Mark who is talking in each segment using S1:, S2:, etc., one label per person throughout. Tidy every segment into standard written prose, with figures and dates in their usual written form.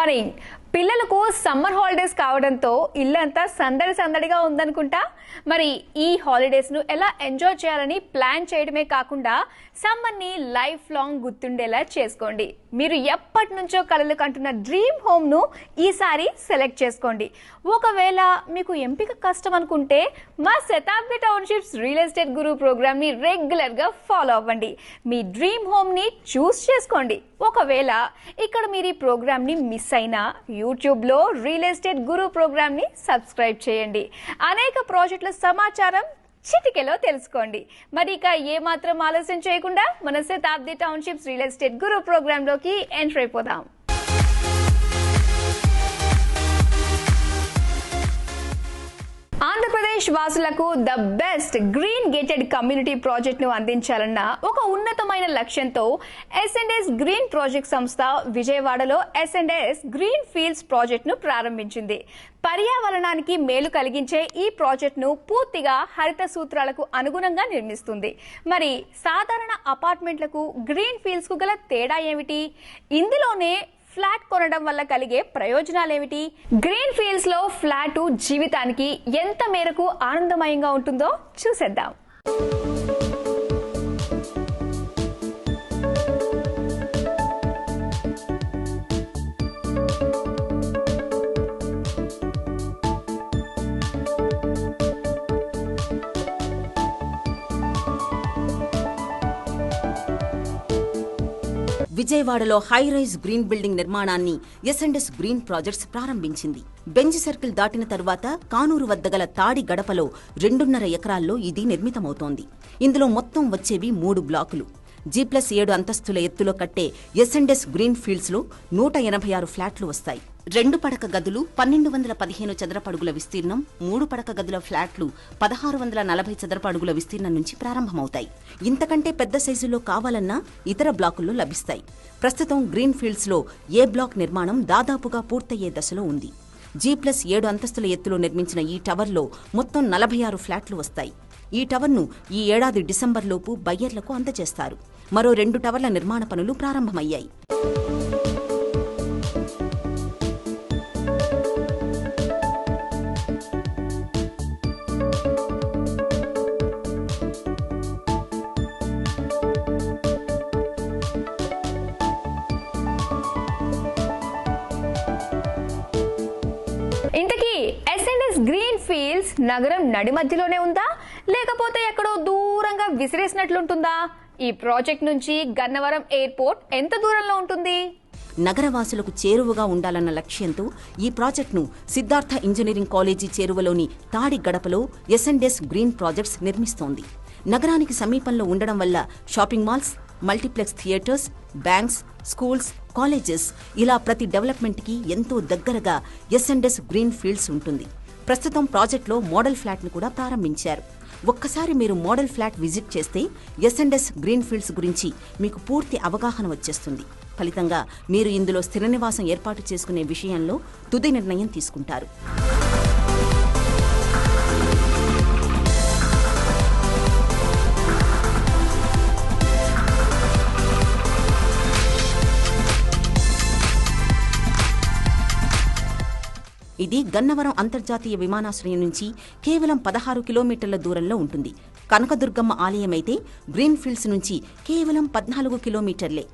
S1: Morning. పిల్లలకు summer holidays కావడంతో ఇల్లంతా సందడి సందడిగా ఉందనుకుంటా. మరి ఈ హాలిడేస్ను ఎలా ఎంజాయ్ చేయాలని ప్లాన్ చేయడమే కాకుండా సమ్మర్ని లైఫ్ లాంగ్ గుర్తుండేలా చేసుకోండి. మీరు ఎప్పటి నుంచో కలలు కంటున్న డ్రీమ్ హోమ్ను ఈసారి సెలెక్ట్ చేసుకోండి. ఒకవేళ మీకు ఎంపిక కష్టం అనుకుంటే మా శతాబ్ది టౌన్షిప్స్ రియల్ ఎస్టేట్ గురు ప్రోగ్రామ్ని రెగ్యులర్గా ఫాలో అవ్వండి. మీ డ్రీమ్ హోమ్ని చూస్ చేసుకోండి. ఒకవేళ ఇక్కడ మీరు ఈ ప్రోగ్రామ్ని మిస్ అయినా యూట్యూబ్లో రియల్ ఎస్టేట్ గురు ప్రోగ్రామ్ని సబ్స్క్రైబ్ చేయండి. అనేక ప్రాజెక్టుల సమాచారం చిటికెలో తెలుసుకోండి. మరి ఇక ఏమాత్రం ఆలస్యం చేయకుండా మన శతాబ్ది టౌన్షిప్స్ రియల్ ఎస్టేట్ గురు ప్రోగ్రాంలోకి ఎంటర్ అయిపోదాం. ఆంధ్రప్రదేశ్ వాసులకు the best green gated community ప్రాజెక్ట్ను అందించాలన్న ఒక ఉన్నతమైన లక్ష్యంతో ఎస్&ఎస్ గ్రీన్ ప్రాజెక్ట్ సంస్థ విజయవాడలో ఎస్&ఎస్ గ్రీన్ ఫీల్డ్స్ ప్రాజెక్ట్ను ప్రారంభించింది. పర్యావరణానికి మేలు కలిగించే ఈ ప్రాజెక్టును పూర్తిగా హరిత సూత్రాలకు అనుగుణంగా నిర్మిస్తుంది. మరి సాధారణ అపార్ట్మెంట్లకు గ్రీన్ ఫీల్డ్స్ కు గల తేడా ఏమిటి? ఇందులోనే ఫ్లాట్ కొనడం వల్ల కలిగే ప్రయోజనాలేమిటి? గ్రీన్ ఫీల్డ్స్ లో ఫ్లాట్ జీవితానికి ఎంత మేరకు ఆనందమయంగా ఉంటుందో చూసేద్దాం.
S2: విజయవాడలో హై రైజ్ గ్రీన్ బిల్డింగ్ నిర్మాణాన్ని ఎస్&ఎస్ గ్రీన్ ప్రాజెక్ట్స్ ప్రారంభించింది. బెంజ్ సర్కిల్ దాటిన తరువాత కానూరు వద్ద గల తాడి గడపలో 2.5 ఎకరాల్లో ఇది నిర్మితమవుతోంది. ఇందులో మొత్తం వచ్చేవి 3 బ్లాకులు. G+7 అంతస్తుల ఎత్తులో కట్టే ఎస్&ఎస్ గ్రీన్ ఫీల్డ్స్ లో 186 ఫ్లాట్లు వస్తాయి. 2 పడక గదులు 1215 చదరపడుగుల విస్తీర్ణం, 3 పడక గదుల ఫ్లాట్లు 1640 చదరపడుగుల విస్తీర్ణం నుంచి ప్రారంభమవుతాయి. ఇంతకంటే పెద్ద సైజులో కావాలన్నా ఇతర బ్లాకుల్లో లభిస్తాయి. ప్రస్తుతం గ్రీన్ ఫీల్డ్స్ లో ఏ బ్లాక్ నిర్మాణం దాదాపుగా పూర్తయ్యే దశలో ఉంది. G+7 అంతస్తుల ఎత్తులో నిర్మించిన ఈ టవర్లో మొత్తం 46 ఫ్లాట్లు వస్తాయి. ఈ టవర్ను ఈ ఏడాది డిసెంబర్లోపు బయ్యర్లకు అందజేస్తారు. మరో 2 టవర్ల నిర్మాణ పనులు ప్రారంభమయ్యాయి.
S1: ఇంతకీ ఎస్&ఎస్ గ్రీన్ ఫీల్డ్స్ నగరం నడి మధ్యలోనే ఉందా, లేకపోతే ఎక్కడో దూరంగా విసిరేసినట్లుంటుందా? ఈ ప్రాజెక్ట్ నుంచి గన్నవరం ఎయిర్పోర్ట్ ఎంత దూరంలో ఉంటుంది?
S2: నగరవాసులకు చేరువగా ఉండాలన్న లక్ష్యంతో ఈ ప్రాజెక్టును సిద్ధార్థ ఇంజనీరింగ్ కాలేజీ చేరువలోని తాడి గడపలో ఎస్&ఎస్ గ్రీన్ ప్రాజెక్ట్స్ నిర్మిస్తోంది. నగరానికి సమీపంలో ఉండడం వల్ల shopping malls, multiplex theatres, banks, schools, colleges ఇలా ప్రతి డెవలప్మెంట్ కి ఎంతో దగ్గరగా ఎస్&ఎస్ గ్రీన్ ఫీల్డ్స్ ఉంటుంది. ప్రస్తుతం ప్రాజెక్టులో మోడల్ ఫ్లాట్ ను కూడా ప్రారంభించారు. ఒక్కసారి మీరు మోడల్ ఫ్లాట్ విజిట్ చేస్తే ఎస్&ఎస్ గ్రీన్ ఫీల్డ్స్ గురించి మీకు పూర్తి అవగాహన వచ్చేస్తుంది. ఫలితంగా మీరు ఇందులో స్థిర నివాసం ఏర్పాటు చేసుకునే విషయంలో తుది నిర్ణయం తీసుకుంటారు. ఇది గన్నవరం అంతర్జాతీయ విమానాశ్రయం నుంచి కేవలం 16 కిలోమీటర్ల దూరంలో ఉంటుంది. కనకదుర్గమ్మ ఆలయమైతే గ్రీన్ ఫీల్డ్స్ నుంచి కేవలం 14 కిలోమీటర్లే.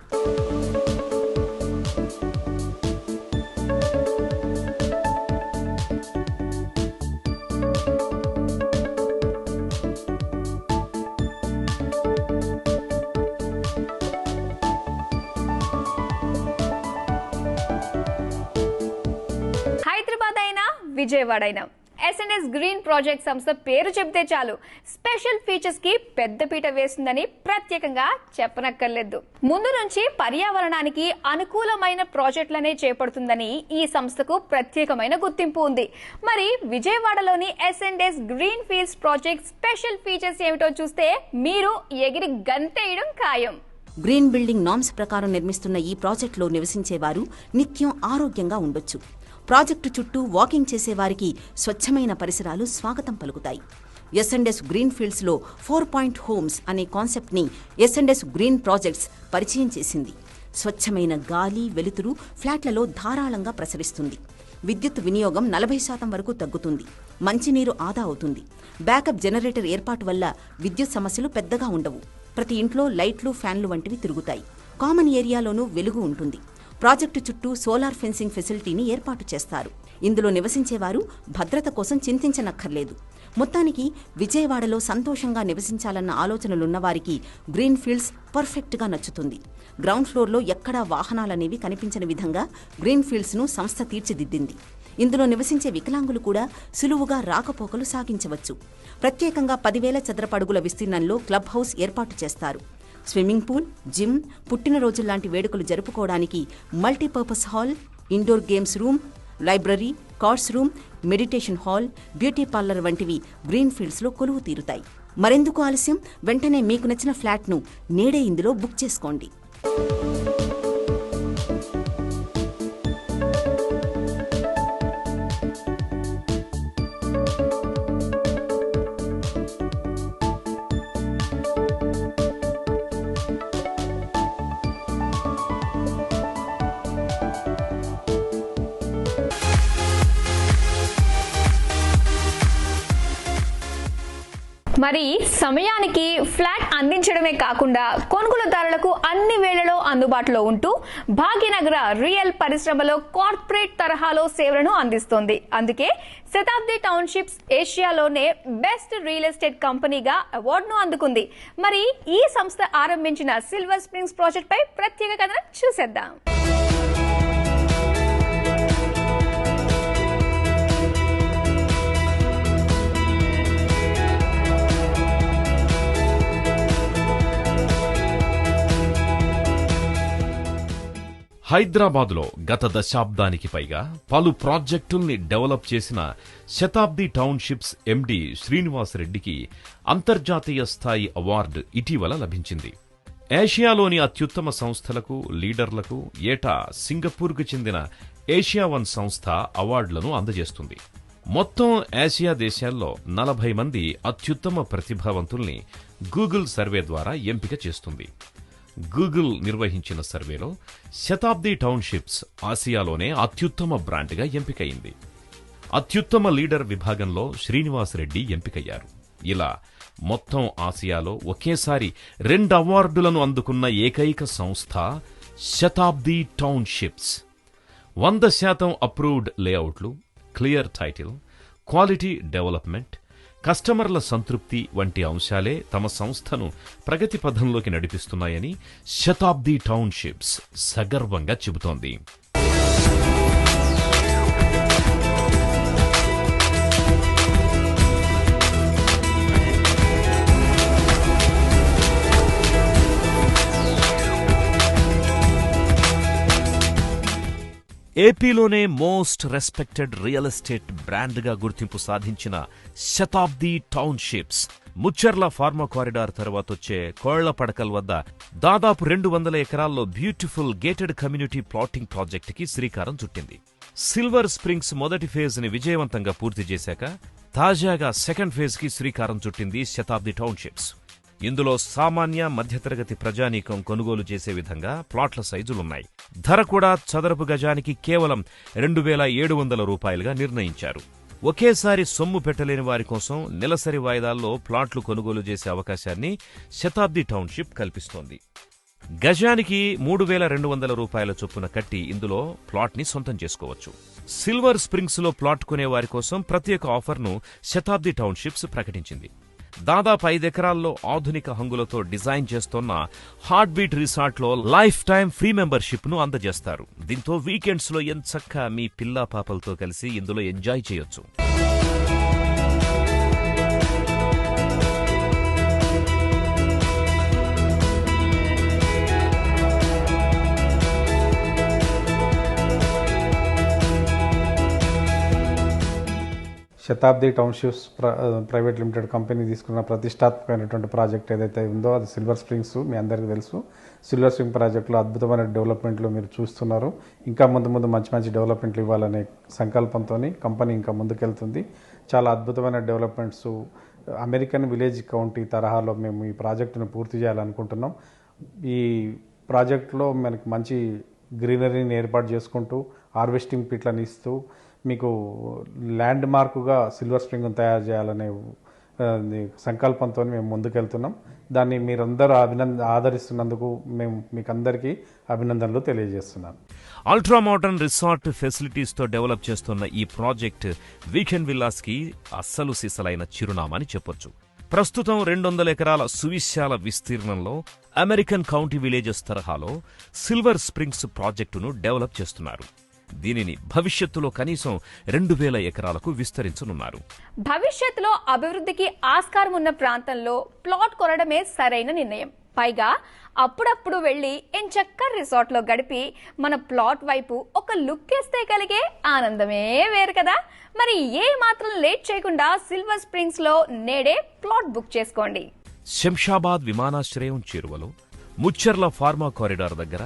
S1: విజయవాడ అయినా ఎస్&ఎస్ గ్రీన్ ప్రాజెక్ట్ సంస్థ పేరు చెబితే చాలు స్పెషల్ ఫీచర్స్ కి పెద్దపీట వేస్తుందని ప్రత్యేకంగా చెప్పనక్కర్లేదు. ముందు నుంచి పర్యావరణానికి అనుకూలమైన ప్రాజెక్టులనే చేపడుతుందని ఈ సంస్థకు ప్రత్యేకమైన గుర్తింపు ఉంది. మరి విజయవాడలోని ఎస్&ఎస్ green fields project special features ఏమిటో చూస్తే మీరు ఎగిరి గంతేయడం ఖాయం.
S2: గ్రీన్ బిల్డింగ్ నామ్స్ ప్రకారం నిర్మిస్తున్న ఈ ప్రాజెక్టులో నివసించేవారు నిత్యం ఆరోగ్యంగా ఉండొచ్చు. ప్రాజెక్టు చుట్టూ వాకింగ్ చేసేవారికి స్వచ్ఛమైన పరిసరాలు స్వాగతం పలుకుతాయి. ఎస్&ఎస్ గ్రీన్ ఫీల్డ్స్ లో 4 పాయింట్ హోమ్స్ అనే కాన్సెప్ట్ ని ఎస్&ఎస్ గ్రీన్ ప్రాజెక్ట్స్ పరిచయం చేసింది. స్వచ్ఛమైన గాలి, వెలుతురు ఫ్లాట్లలో ధారాళంగా ప్రసరిస్తుంది. విద్యుత్ వినియోగం 40% వరకు తగ్గుతుంది. మంచినీరు ఆదా అవుతుంది. బ్యాకప్ జనరేటర్ ఏర్పాటు వల్ల విద్యుత్ సమస్యలు పెద్దగా ఉండవు. ప్రతి ఇంట్లో లైట్లు, ఫ్యాన్లు వంటివి తిరుగుతాయి. కామన్ ఏరియాలోనూ వెలుగు ఉంటుంది. ప్రాజెక్టు చుట్టూ సోలార్ ఫెన్సింగ్ ఫెసిలిటీని ఏర్పాటు చేస్తారు. ఇందులో నివసించేవారు భద్రత కోసం చింతించనక్కర్లేదు. మొత్తానికి విజయవాడలో సంతోషంగా నివసించాలన్న ఆలోచనలున్నవారికి గ్రీన్ ఫీల్డ్స్ పర్ఫెక్ట్గా నచ్చుతుంది. గ్రౌండ్ ఫ్లోర్లో ఎక్కడా వాహనాలనేవి కనిపించని విధంగా గ్రీన్ ఫీల్డ్స్ను సంస్థ తీర్చిదిద్దింది. ఇందులో నివసించే వికలాంగులు కూడా సులువుగా రాకపోకలు సాగించవచ్చు. ప్రత్యేకంగా 10,000 చదరపు అడుగుల విస్తీర్ణంలో క్లబ్ హౌస్ ఏర్పాటు చేస్తారు. స్విమ్మింగ్ పూల్, జిమ్, పుట్టినరోజుల్లాంటి వేడుకలు జరుపుకోవడానికి multipurpose hall, indoor games room, library, cards room, meditation hall, beauty parlour వంటివి గ్రీన్ ఫీల్డ్స్లో కొలువు తీరుతాయి. మరెందుకు ఆలస్యం? వెంటనే మీకు నచ్చిన ఫ్లాట్ను నేడే ఇందులో బుక్ చేసుకోండి.
S1: మరి సమయానికి ఫ్లాట్ అందించడమే కాకుండా కొనుగోలుదారులకు అన్ని వేళలో అందుబాటులో ఉంటూ భాగ్యనగర రియల్ పరిశ్రమలో కార్పొరేట్ తరహాలో సేవలను అందిస్తోంది. అందుకే శతాబ్ది టౌన్షిప్స్ ఏషియాలోనే బెస్ట్ రియల్ ఎస్టేట్ కంపెనీగా అవార్డును అందుకుంది. మరి ఈ సంస్థ ఆరంభించిన సిల్వర్ స్ప్రింగ్స్ ప్రాజెక్ట్ పై ప్రత్యేక కథనం చూసేద్దాం.
S3: హైదరాబాద్లో గత దశాబ్దానికి పైగా పలు ప్రాజెక్టుల్ని డెవలప్ చేసిన శతాబ్ది టౌన్షిప్స్ ఎండి శ్రీనివాసరెడ్డికి అంతర్జాతీయ స్థాయి అవార్డు ఇటీవల లభించింది. ఏషియాలోని అత్యుత్తమ సంస్థలకు, లీడర్లకు ఏటా సింగపూర్కు చెందిన ఏషియా వన్ సంస్థ అవార్డులను అందజేస్తుంది. మొత్తం ఆసియా దేశాల్లో 40 మంది అత్యుత్తమ ప్రతిభావంతుల్ని గూగుల్ సర్వే ద్వారా ఎంపిక చేస్తుంది. గూగుల్ నిర్వహించిన సర్వేలో శతాబ్ది టౌన్షిప్స్ ఆసియాలోనే అత్యుత్తమ బ్రాండ్గా ఎంపికయింది. అత్యుత్తమ లీడర్ విభాగంలో శ్రీనివాసరెడ్డి ఎంపికయ్యారు. ఇలా మొత్తం ఆసియాలో ఒకేసారి 2 అవార్డులను అందుకున్న ఏకైక సంస్థ శతాబ్ది టౌన్షిప్స్. 100% అప్రూవ్డ్ లేఅవుట్లు, క్లియర్ టైటిల్, క్వాలిటీ డెవలప్మెంట్, కస్టమర్ల సంతృప్తి వంటి అంశాలే తమ సంస్థను ప్రగతి పథంలోకి నడిపిస్తున్నాయని శతాబ్ది టౌన్షిప్స్ సగర్వంగా చెబుతోంది. ఏపీలోనే మోస్ట్ రెస్పెక్టెడ్ రియల్ ఎస్టేట్ బ్రాండ్గా గుర్తింపు సాధించిన శతాబ్ది టౌన్షిప్స్ ముచ్చర్ల ఫార్మా కారిడార్ తర్వాతొచ్చే కోళ్లపడకల్ వద్ద దాదాపు 200 ఎకరాల్లో బ్యూటిఫుల్ గేటెడ్ కమ్యూనిటీ ప్లాటింగ్ ప్రాజెక్టుకి శ్రీకారం చుట్టింది. సిల్వర్ స్ప్రింగ్స్ మొదటి ఫేజ్ ని విజయవంతంగా పూర్తి చేశాక తాజాగా సెకండ్ ఫేజ్ కి శ్రీకారం చుట్టింది శతాబ్ది టౌన్షిప్స్. ఇందులో సామాన్య, మధ్యతరగతి ప్రజానీకం కొనుగోలు చేసే విధంగా ప్లాట్ల సైజులున్నాయి. ధర కూడా చదరపు గజానికి కేవలం 2,700 రూపాయలుగా నిర్ణయించారు. ఒకేసారి సొమ్ము పెట్టలేని వారి కోసం నెలసరి వాయిదాల్లో ప్లాట్లు కొనుగోలు చేసే అవకాశాన్ని శతాబ్ది టౌన్షిప్ కల్పిస్తోంది. గజానికి 3,200 రూపాయల చొప్పున కట్టి ఇందులో ప్లాట్ని సొంతం చేసుకోవచ్చు. సిల్వర్ స్ప్రింగ్స్ లో ప్లాట్ కొనే వారి కోసం ప్రత్యేక ఆఫర్ను శతాబ్ది టౌన్షిప్స్ ప్రకటించింది. దాదాపు 5 ఎకరాల్లో ఆధునిక హంగులతో డిజైన్ చేస్తున్న హార్ట్ బీట్ రిసార్ట్ లో లైఫ్ టైం ఫ్రీ మెంబర్షిప్ ను అందజేస్తారు. దీంతో వీకెండ్స్ లో ఎంచక్కా మీ పిల్లా పాపలతో కలిసి ఇందులో ఎంజాయ్ చేయొచ్చు.
S4: శతాబ్ది టౌన్షిప్స్ ప్రైవేట్ లిమిటెడ్ కంపెనీ తీసుకున్న ప్రతిష్టాత్మకమైనటువంటి ప్రాజెక్ట్ ఏదైతే ఉందో అది సిల్వర్ స్ప్రింగ్స్. మీ అందరికీ తెలుసు, సిల్వర్ స్ప్రింగ్ ప్రాజెక్టులో అద్భుతమైన డెవలప్మెంట్లు మీరు చూస్తున్నారు. ఇంకా ముందు మంచి డెవలప్మెంట్లు ఇవ్వాలనే సంకల్పంతో కంపెనీ ఇంకా ముందుకెళ్తుంది. చాలా అద్భుతమైన డెవలప్మెంట్స్ అమెరికన్ విలేజ్ కౌంటీ తరహాలో మేము ఈ ప్రాజెక్టును పూర్తి చేయాలనుకుంటున్నాం. ఈ ప్రాజెక్ట్లో మనకి మంచి గ్రీనరీని ఏర్పాటు చేసుకుంటూ హార్వెస్టింగ్ పిట్లను ఇస్తూ మీకు ల్యాండ్ మార్కుగా సిల్వర్ స్ప్రింగ్ను తయారు చేయాలనే సంకల్పంతో మేము ముందుకెళ్తున్నాం. దాన్ని మీరందరూ ఆదరిస్తున్నందుకు మేము మీకు అందరికీ అభినందనలు తెలియజేస్తున్నాను.
S3: అల్ట్రా మోడర్న్ రిసార్ట్ ఫెసిలిటీస్తో డెవలప్ చేస్తున్న ఈ ప్రాజెక్ట్ వీకెండ్ విల్లాస్కి అస్సలు సిసలైన చిరునామా అని చెప్పొచ్చు. ప్రస్తుతం 200 ఎకరాల సువిశాల విస్తీర్ణంలో అమెరికన్ కౌంటీ విలేజెస్ తరహాలో సిల్వర్ స్ప్రింగ్స్ ప్రాజెక్టును డెవలప్ చేస్తున్నారు. దీనిని భవిష్యత్తులో కనీసం 2000 ఎకరాలకు విస్తరించనున్నారు.
S1: భవిష్యత్తులో అభివృద్ధికి ఆస్కారం ఉన్న ప్రాంతంలో ప్లాట్ కొనడమే సరైన నిర్ణయం. పైగా అప్పుడప్పుడు వెళ్లి ఎంచక్క రిసార్ట్లో గడిపి మన ప్లాట్ వైపు ఒక లుక్ వేస్తే కలిగే ఆనందమే వేరు కదా. మరి ఏ మాత్రం లేట్ చేయకుండా సిల్వర్ స్ప్రింగ్స్ లో నేడే ప్లాట్ బుక్ చేసుకోండి.
S3: శంషాబాద్ విమానాశ్రయం చేరువలో, ముచ్చర్ల ఫార్మా కారిడార్ దగ్గర,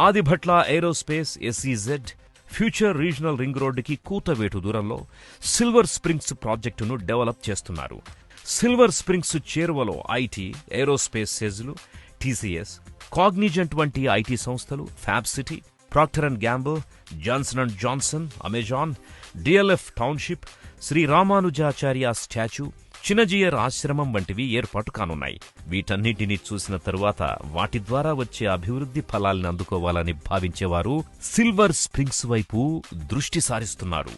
S3: Adibatla aerospace, SEZ, future regional ring రోడ్డుకి కూతవేటు దూరంలో సిల్వర్ స్ప్రింగ్స్ ప్రాజెక్టును డెవలప్ చేస్తున్నారు. సిల్వర్ స్ప్రింగ్స్ చేరువలో ఐటీ, ఏరోస్పేస్ సెజ్లు, TCS, కాగ్నిజెంట్ వంటి ఐటీ సంస్థలు, fab city, Procter and Gamble, Johnson and Johnson, Amazon, DLF township, Shri Ramanujacharya statue, Chinnajeeyar ఆశ్రమం వంటివి ఏర్పాటు కానున్నాయి. వీటన్నిటినీ చూసిన తరువాత వాటి ద్వారా వచ్చే అభివృద్ధి ఫలాల్ని అందుకోవాలని భావించేవారు సిల్వర్ స్ప్రింగ్స్ వైపు దృష్టి సారిస్తున్నారు.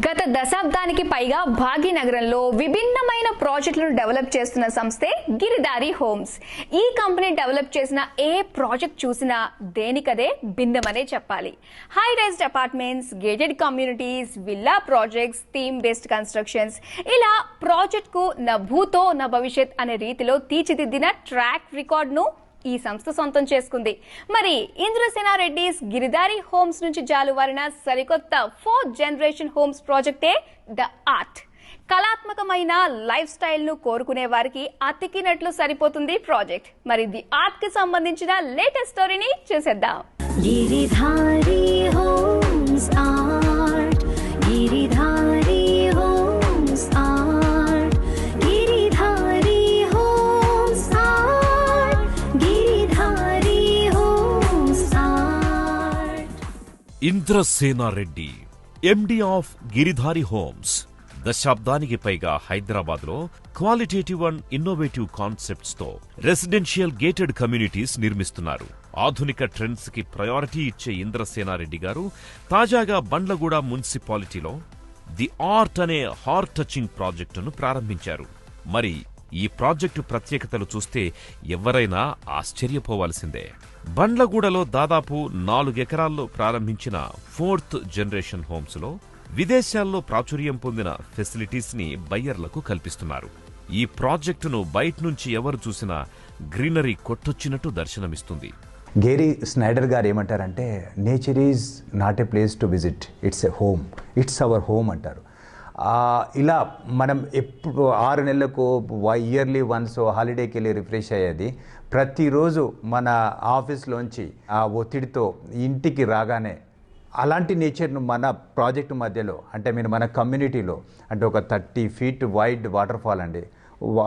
S1: గత దశాబ్దానికి పైగా భాగ్యనగరంలో విభిన్నమైన ప్రాజెక్టులను డెవలప్ చేస్తున్న సంస్థే గిరిధారి హోమ్స్. ఈ కంపెనీ డెవలప్ చేసిన ఏ ప్రాజెక్ట్ చూసినా దేనికదే భిన్నమనే చెప్పాలి. High raised apartments, gated communities, villa projects, theme based constructions, ఇలా ప్రాజెక్ట్ కు నా భూతో నా భవిష్యత్ అనే రీతిలో తీర్చిదిద్దిన ట్రాక్ రికార్డును ఈ సంస్థ సొంతం చేసుకుంది. మరి ఇంద్రసేనారెడ్డిస్ గిరిధారి హోమ్స్ నుంచి జాలువారిన సరికొత్త 4th జనరేషన్ హోమ్స్ ప్రాజెక్టే ద ఆర్ట్. కళాత్మకమైన లైఫ్ స్టైల్ ను కోరుకునే వారికి అతికినట్లు సరిపోతుంది ప్రాజెక్ట్. మరి ది ఆర్ట్ కి సంబంధించిన లేటెస్ట్ స్టోరీని చూసేద్దాం.
S5: Giridhari homes art, Giridhari homes art, Giridhari homes art, Giridhari homes art.
S3: Indrasenareddy, MD of Giridhari homes, దశాబ్దానికి పైగా హైదరాబాద్లో క్వాలిటేటివ్ అండ్ ఇన్నోవేటివ్ కాన్సెప్ట్స్ తో రెసిడెన్షియల్ గేటెడ్ కమ్యూనిటీస్ నిర్మిస్తున్నారు. ఆధునిక ట్రెండ్స్ కి ప్రయారిటీ ఇచ్చే ఇంద్రసేనారెడ్డి గారు తాజాగా బండ్లగూడ మున్సిపాలిటీలో ది ఆర్ట్ అనే హార్ట్ టచింగ్ ప్రాజెక్టును ప్రారంభించారు. మరి ఈ ప్రాజెక్టు ప్రత్యేకతలు చూస్తే ఎవరైనా ఆశ్చర్యపోవాల్సిందే. బండ్లగూడలో దాదాపు 4 ఎకరాల్లో ప్రారంభించిన 4th జనరేషన్ హోమ్స్ లో విదేశాల్లో ప్రాచుర్యం పొందిన ఫెసిలిటీస్ ని బయ్యర్లకు కల్పిస్తున్నారు. ఈ ప్రాజెక్టును బయట నుంచి ఎవరు చూసినా గ్రీనరీ కొట్టొచ్చినట్టు దర్శనమిస్తుంది.
S6: గేరీ స్నైడర్ గారు ఏమంటారంటే, nature is not a place to visit, it's a home, it's our home అంటారు. ఇలా మనం ఎప్పుడు 6 నెలలకు ఇయర్లీ వన్స్ హాలిడేకి వెళ్ళి రిఫ్రెష్ అయ్యేది ప్రతిరోజు మన ఆఫీస్లోంచి ఆ ఒత్తిడితో ఇంటికి రాగానే అలాంటి నేచర్ను మన ప్రాజెక్టు మధ్యలో, అంటే మీరు మన కమ్యూనిటీలో, అంటే ఒక 30 feet వైడ్ వాటర్ ఫాల్ అండి,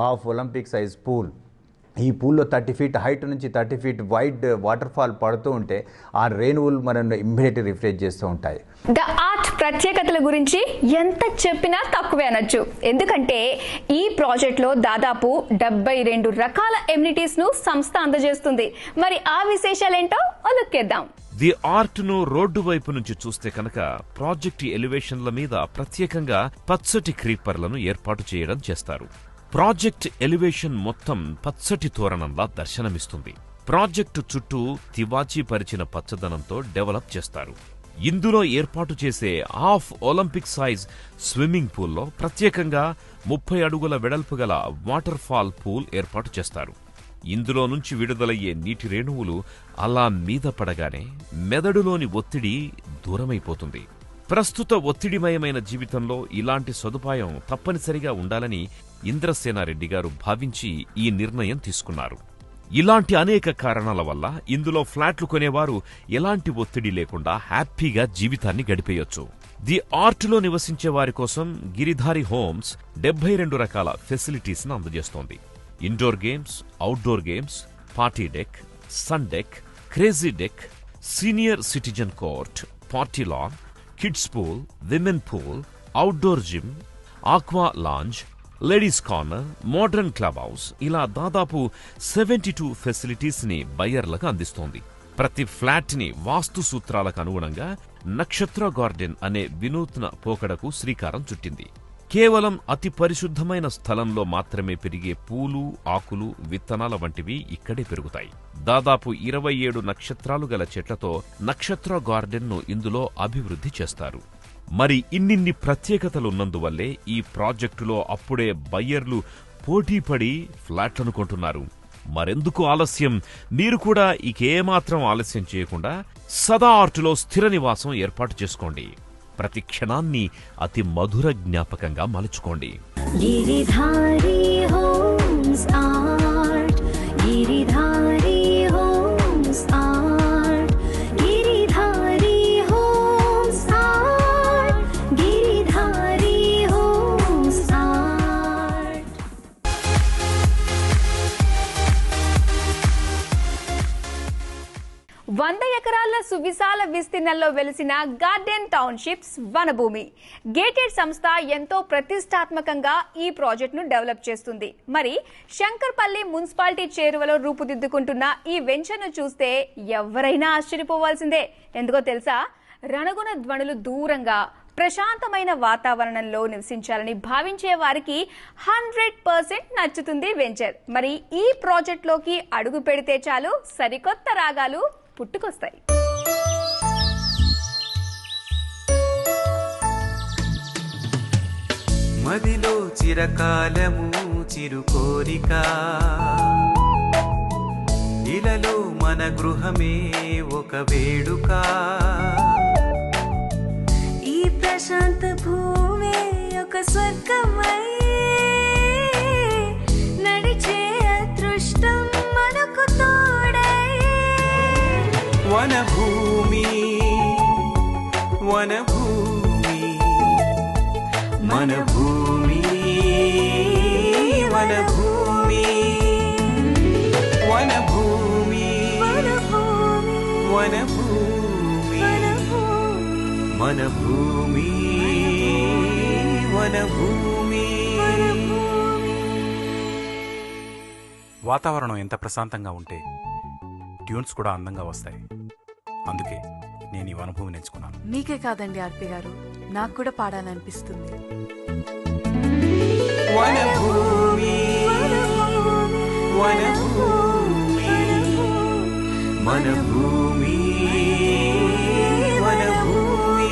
S6: హాఫ్ ఒలింపిక్ సైజ్ పూల్. ఈ పూల్లో 30 feet హైట్ నుంచి 30 feet వైడ్ వాటర్ ఫాల్ పడుతూ ఉంటే ఆ రెయిన్వుల్ మనల్ని ఇమ్మీడియట్ రిఫ్రెష్ చేస్తూ ఉంటాయి.
S1: ద ఆర్ట్ ప్రత్యేకతల గురించి ఎంత చెప్పినా తక్కువే అనొచ్చు. ఎందుకంటే ఈ ప్రాజెక్ట్ లో దాదాపు 72 రకాల ఎమ్యూనిటీస్ ను సంస్థ అందజేస్తుంది. మరి ఆ విశేషాలేంటో ఒలుక్కేద్దాం.
S3: ది ఆర్ట్ ను రోడ్డు వైపు నుంచి చూస్తే కనుక ప్రాజెక్టు ఎలివేషన్ల మీద ప్రత్యేకంగా పచ్చటి క్రీపర్లను ఏర్పాటు చేయడం చేస్తారు. ప్రాజెక్ట్ ఎలివేషన్ మొత్తం పచ్చటి తోరణంలా దర్శనమిస్తుంది. ప్రాజెక్టు చుట్టూ తివాచీ పరిచిన పచ్చదనంతో డెవలప్ చేస్తారు. ఇందులో ఏర్పాటు చేసే హాఫ్ ఒలింపిక్ సైజ్ స్విమ్మింగ్ పూల్లో ప్రత్యేకంగా 30 అడుగుల వెడల్పు గల వాటర్ ఫాల్ పూల్ ఏర్పాటు చేస్తారు. ఇందులో నుంచి విడుదలయ్యే నీటి రేణువులు అలా మీద పడగానే మెదడులోని ఒత్తిడి దూరమైపోతుంది. ప్రస్తుత ఒత్తిడిమయమైన జీవితంలో ఇలాంటి సదుపాయం తప్పనిసరిగా ఉండాలని ఇంద్రసేనారెడ్డి గారు భావించి ఈ నిర్ణయం తీసుకున్నారు. ఇలాంటి అనేక కారణాల వల్ల ఇందులో ఫ్లాట్లు కొనేవారు ఎలాంటి ఒత్తిడి లేకుండా హ్యాపీగా జీవితాన్ని గడిపేయొచ్చు. ది ఆర్ట్లో నివసించే వారి కోసం గిరిధారి హోమ్స్ 72 రకాల ఫెసిలిటీస్ ను అందజేస్తోంది. Indoor games, outdoor games, party deck, sun deck, crazy deck, senior citizen court, party lawn, kids pool, women pool, outdoor gym, aqua lounge, ladies corner, modern club house, ఇలా దాదాపు 72 facilities ని బయ్యర్లకు అందిస్తోంది. ప్రతి flat ని వాస్తు సూత్రాలకు అనుగుణంగా నక్షత్ర గార్డెన్ అనే వినూత్న పోకడకు శ్రీకారం చుట్టింది. కేవలం అతి పరిశుద్ధమైన స్థలంలో మాత్రమే పెరిగే పూలు, ఆకులు, విత్తనాల వంటివి ఇక్కడే పెరుగుతాయి. దాదాపు 27 నక్షత్రాలు గల చెట్లతో నక్షత్ర గార్డెన్ను ఇందులో అభివృద్ధి చేస్తారు. మరి ఇన్నిన్ని ప్రత్యేకతలున్నందువల్లే ఈ ప్రాజెక్టులో అప్పుడే బయ్యర్లు పోటీపడి ఫ్లాట్లను కొంటున్నారు. మరెందుకు ఆలస్యం? మీరు కూడా ఇకేమాత్రం ఆలస్యం చేయకుండా సదా ఆర్టులో స్థిర నివాసం ఏర్పాటు చేసుకోండి. ప్రతి క్షణాన్ని అతి మధుర జ్ఞాపకంగా మలుచుకోండి.
S5: Giridhari homes art, Giridhari homes art, Giridhari homes art, Giridhari homes art.
S1: వంద ఎకరాల సువిశాల విస్తీర్ణంలో వెలిసిన గార్డెన్ టౌన్షిప్స్ వనభూమి గేటెడ్ సంస్థ ఎంతో ప్రతిష్టాత్మకంగా ఈ ప్రాజెక్టును డెవలప్ చేస్తుంది. మరి శంకర్పల్లి మున్సిపాలిటీ చేరువలో రూపుదిద్దుకుంటున్న ఈ వెంచర్ను చూస్తే ఎవరైనా ఆశ్చర్యపోవాల్సిందే. ఎందుకో తెలుసా? రణగుణ ధ్వనులు దూరంగా ప్రశాంతమైన వాతావరణంలో నివసించాలని భావించే వారికి 100% నచ్చుతుంది వెంచర్. మరి ఈ ప్రాజెక్టులోకి అడుగు పెడితే చాలు సరికొత్త రాగాలు పుట్టుకొస్తాయి.
S7: మదిలో చిరకాలము చిరు కోరిక, ఇలలో మన గృహమే ఒక వేడుక.
S5: ఈ ప్రశాంత భూమే ఒక స్వర్గమై నడిచే అదృష్టం మనకు తోడై.
S7: వనభూమి వనభూమి మన భూమి, వనభూమి వనభూమి వనభూమి మన భూమి, వనభూమి.
S8: వాతావరణం ఎంత ప్రశాంతంగా ఉంటే ట్యూన్స్ కూడా అందంగా వస్తాయి. అందుకే నేను ఈ వనభూమిని ఎంచుకున్నాను.
S9: మీకే కాదండి ఆర్పి గారు, నాకు కూడా పాడాలనిపిస్తుంది.
S7: వనభూమి వనభూమి మన భూమి, Vanabhoomi.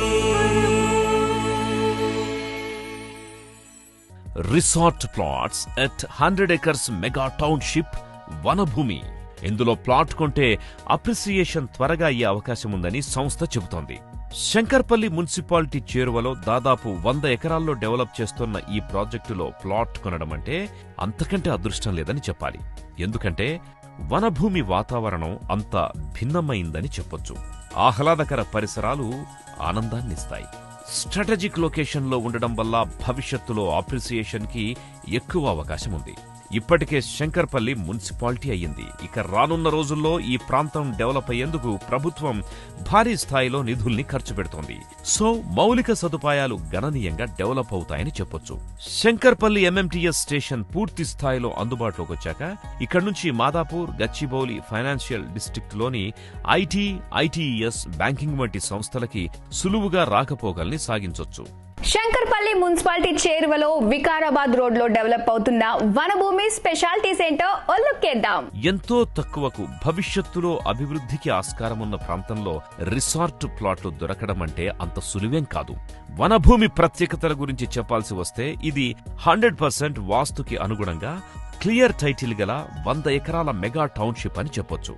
S3: Resort plots at 100 acres mega township Vanabhoomi. ఇందులో ప్లాట్ కొంటే అప్రిసియేషన్ త్వరగా అయ్యే అవకాశం ఉందని సంస్థ చెబుతోంది. శంకర్పల్లి మున్సిపాలిటీ చేరువలో దాదాపు 100 ఎకరాల్లో డెవలప్ చేస్తున్న ఈ ప్రాజెక్టులో ప్లాట్ కొనడం అంటే అంతకంటే అదృష్టం లేదని చెప్పాలి. ఎందుకంటే వనభూమి వాతావరణం అంత భిన్నమైందని చెప్పొచ్చు. ఆహ్లాదకర పరిసరాలు ఆనందాన్నిస్తాయి. స్ట్రాటజిక్ లొకేషన్లో ఉండడం వల్ల భవిష్యత్తులో అప్రిసియేషన్ కి ఎక్కువ అవకాశం ఉంది. ఇప్పటికే శంకర్పల్లి మున్సిపాలిటీ అయ్యింది. ఇక రానున్న రోజుల్లో ఈ ప్రాంతం డెవలప్ అయ్యేందుకు ప్రభుత్వం భారీ స్థాయిలో నిధుల్ని ఖర్చు పెడుతోంది. సో మౌలిక సదుపాయాలు గణనీయంగా డెవలప్ అవుతాయని చెప్పొచ్చు. శంకర్పల్లి MMTS స్టేషన్ పూర్తి స్థాయిలో అందుబాటులోకి వచ్చాక ఇక్కడి నుంచి మాదాపూర్, గచ్చిబౌలి ఫైనాన్షియల్ డిస్ట్రిక్ట్ లోని IT, ITES, బ్యాంకింగ్ వంటి సంస్థలకి సులువుగా రాకపోకల్ని సాగించొచ్చు.
S1: శంకర్పల్లి మున్సిపాలిటీ చేరువలో వికారాబాద్ రోడ్ లో డెవలప్ అవుతున్న వనభూమి స్పెషాలిటీస్ ఏంటో ఒల్లుక్కేద్దాం.
S3: ఎంతో తక్కువకు భవిష్యత్తులో అభివృద్ధికి ఆస్కారమున్న ప్రాంతంలో రిసార్ట్ ప్లాట్లు దొరకడం అంటే అంత సులువేం కాదు. వనభూమి ప్రత్యేకతల గురించి చెప్పాల్సి వస్తే ఇది 100% వాస్తుకి అనుగుణంగా క్లియర్ టైటిల్ గల 100 ఎకరాల మెగా టౌన్షిప్ అని చెప్పొచ్చు.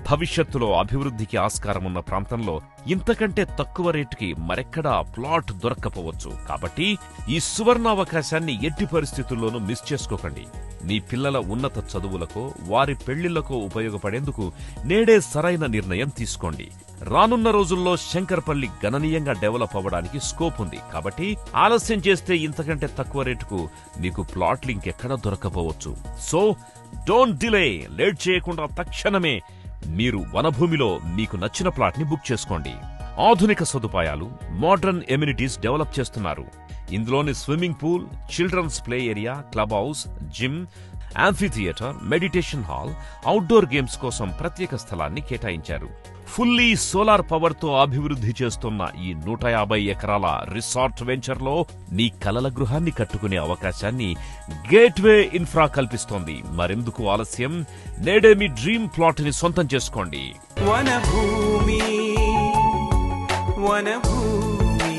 S3: భవిష్యత్తులో అభివృద్ధికి ఆస్కారం ఉన్న ప్రాంతంలో ఇంతకంటే తక్కువ రేటుకి మరెక్కడా ప్లాట్ దొరక్కపోవచ్చు. కాబట్టి ఈ సువర్ణావకాశాన్ని ఎట్టి పరిస్థితుల్లోనూ మిస్ చేసుకోకండి. మీ పిల్లల ఉన్నత చదువులకో వారి పెళ్లిళ్లకో ఉపయోగపడేందుకు నేడే సరైన నిర్ణయం తీసుకోండి. రానున్న రోజుల్లో శంకర్పల్లి గణనీయంగా డెవలప్ అవ్వడానికి స్కోప్ ఉంది. కాబట్టి ఆలస్యం చేస్తే ఇంతకంటే తక్కువ రేటుకు మీకు ప్లాట్లు ఇంకెక్కడా దొరకపోవచ్చు. So don't delay. లేట్ చేయకుండా తక్షణమే మీరు వనభూమిలో మీకు నచ్చిన ప్లాట్ ని బుక్ చేసుకోండి. ఆధునిక సదుపాయాలు, మోడర్న్ ఎమ్యూనిటీస్ డెవలప్ చేస్తున్నారు. ఇందులోని swimming pool, children's play area, club house, gym, amphitheatre, meditation hall, outdoor games కోసం ప్రత్యేక స్థలాన్ని కేటాయించారు. ఫుల్లీ సోలార్ పవర్ తో అభివృద్ధి చేస్తున్న ఈ 150 ఎకరాల రిసార్ట్ వెంచర్ లో నీ కలల గృహాన్ని కట్టుకునే అవకాశాన్ని గేట్వే ఇన్ఫ్రా కల్పిస్తోంది. మరెందుకు ఆలస్యం? నేడే మీ డ్రీమ్ ప్లాట్ ని సొంతం చేసుకోండి.
S7: వనభూమి వనభూమి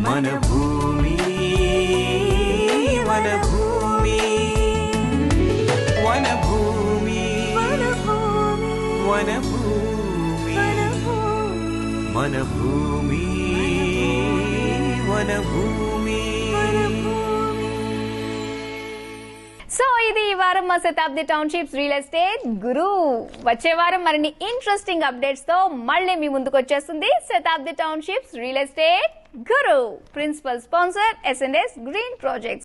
S7: మనభూమి వనభూమి వనభూమి వనభూమి మనభూమి వనభూమి.
S1: సో ఇది ఈ వారం మా శతాబ్ది టౌన్షిప్స్ రియల్ ఎస్టేట్ గురు. వచ్చే వారం మరిన్ని ఇంట్రెస్టింగ్ అప్డేట్స్ తో మళ్ళీ మీ ముందుకు వచ్చేస్తుంది Shatabdi townships real estate guru. Principal sponsor S&S green projects.